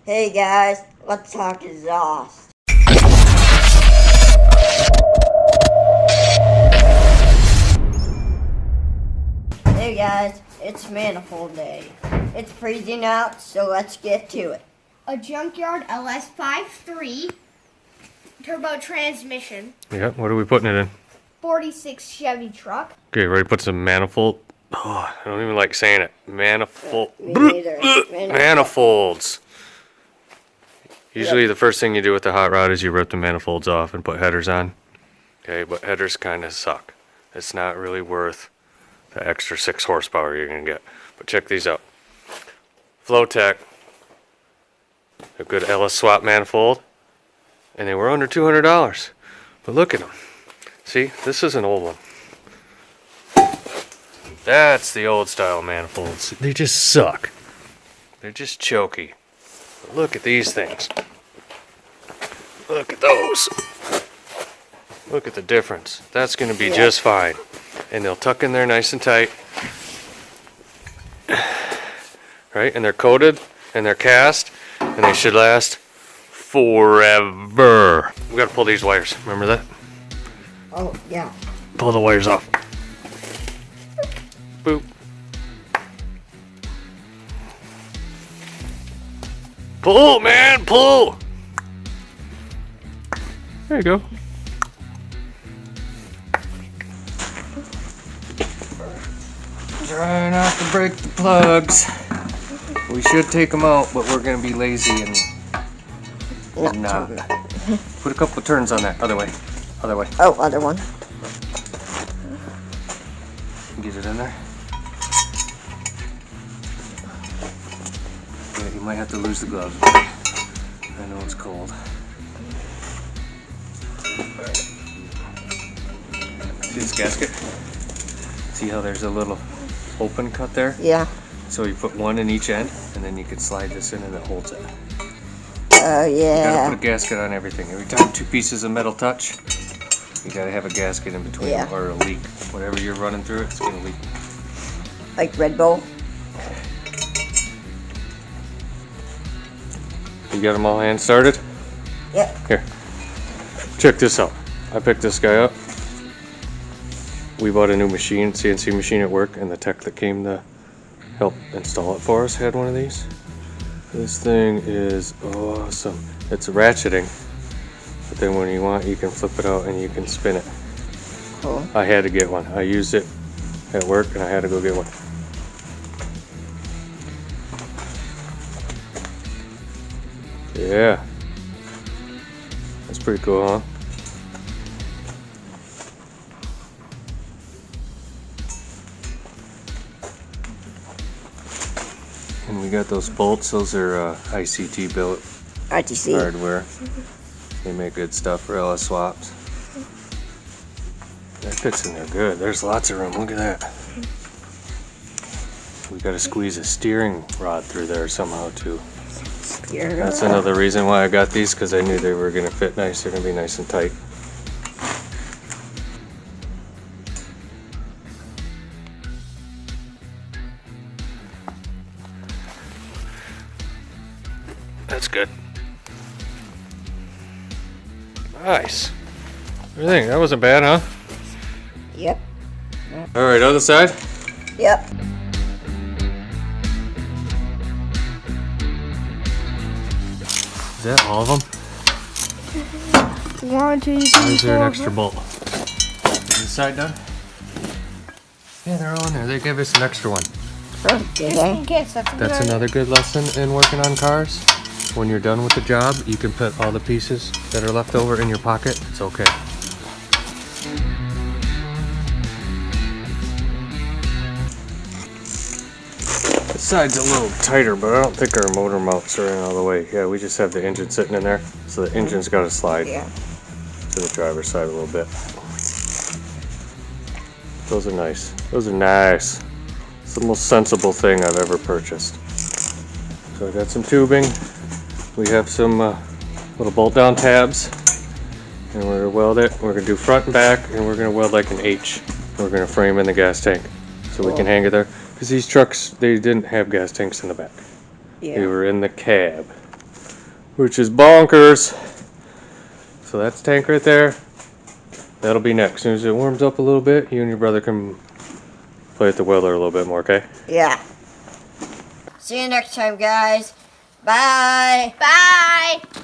Hey guys, let's talk exhaust. Hey guys, it's manifold day. It's freezing out, so let's get to it. A junkyard LS53 turbo transmission. Yeah, what are we putting it in? 46 Chevy Truck. Okay, ready to put some manifold. Oh, I don't even like saying it. Manifold. Me neither. Manifolds. Usually the first thing you do with the hot rod is you rip the manifolds off and put headers on. Okay, but headers kind of suck. It's not really worth the extra 6 horsepower you're going to get. But check these out. Flowtech. A good LS swap manifold. And they were under $200. But look at them. See, this is an old one. That's the old style manifolds. They just suck. They're just choky. But look at these things. Look at those. Look at the difference. That's going to be just fine. And they'll tuck in there nice and tight. Right? And they're coated and they're cast and they should last forever. We got to pull these wires. Remember that? Oh, yeah. Pull the wires off. Boop. Pull, man, pull! There you go. Try not to break the plugs. We should take them out, but we're gonna be lazy and not. Put a couple of turns on that. Other way. Other way. Oh, other one. Get it in there. Yeah, you might have to lose the gloves. I know it's cold. See this gasket? See how there's a little open cut there? Yeah. So you put one in each end, and then you can slide this in and it holds it. Oh, You yeah. gotta put a gasket on everything. Every time 2 pieces of metal touch, you gotta have a gasket in between Yeah. or a leak. Whatever you're running through, it's gonna leak. Like Red Bull. You got them all hand started? Yep. Here, check this out. I picked this guy up. We bought a new machine, CNC machine at work, and the tech that came to help install it for us had one of these. This thing is awesome. It's ratcheting, but then when you want, you can flip it out and you can spin it. Cool. I had to get one. I used it at work and I had to go get one. Yeah. That's pretty cool, huh? And we got those bolts. Those are ICT built RTC. hardware. They make good stuff for LS swaps. That fits in there good. There's lots of room. Look at that. We got to squeeze a steering rod through there somehow too. That's another reason why I got these, because I knew they were going to fit nice. They're going to be nice and tight. That's good. Nice. What do you think? That wasn't bad, huh? Yep. All right, other side. Yep. Is that all of them? One, two, Or three, is there an four, extra bolt? Is this side done? Yeah, they're all in there. They gave us an extra one. Just in case. That's another good lesson in working on cars. When you're done with the job, you can put all the pieces that are left over in your pocket. It's okay. This side's a little tighter, but I don't think our motor mounts are in all the way. Yeah, we just have the engine sitting in there, so the engine's got to slide Yeah. to the driver's side a little bit. Those are nice. Those are nice. It's the most sensible thing I've ever purchased. So I got some tubing. We have some little bolt down tabs, and we're gonna weld it. We're gonna do front and back, and we're gonna weld like an H. We're gonna frame in the gas tank so we can hang it there. Because these trucks, they didn't have gas tanks in the back. Yeah. They were in the cab. which is bonkers. So that's tank right there. That'll be next. As soon as it warms up a little bit, you and your brother can play with the willer a little bit more, okay? Yeah. See you next time, guys. Bye. Bye.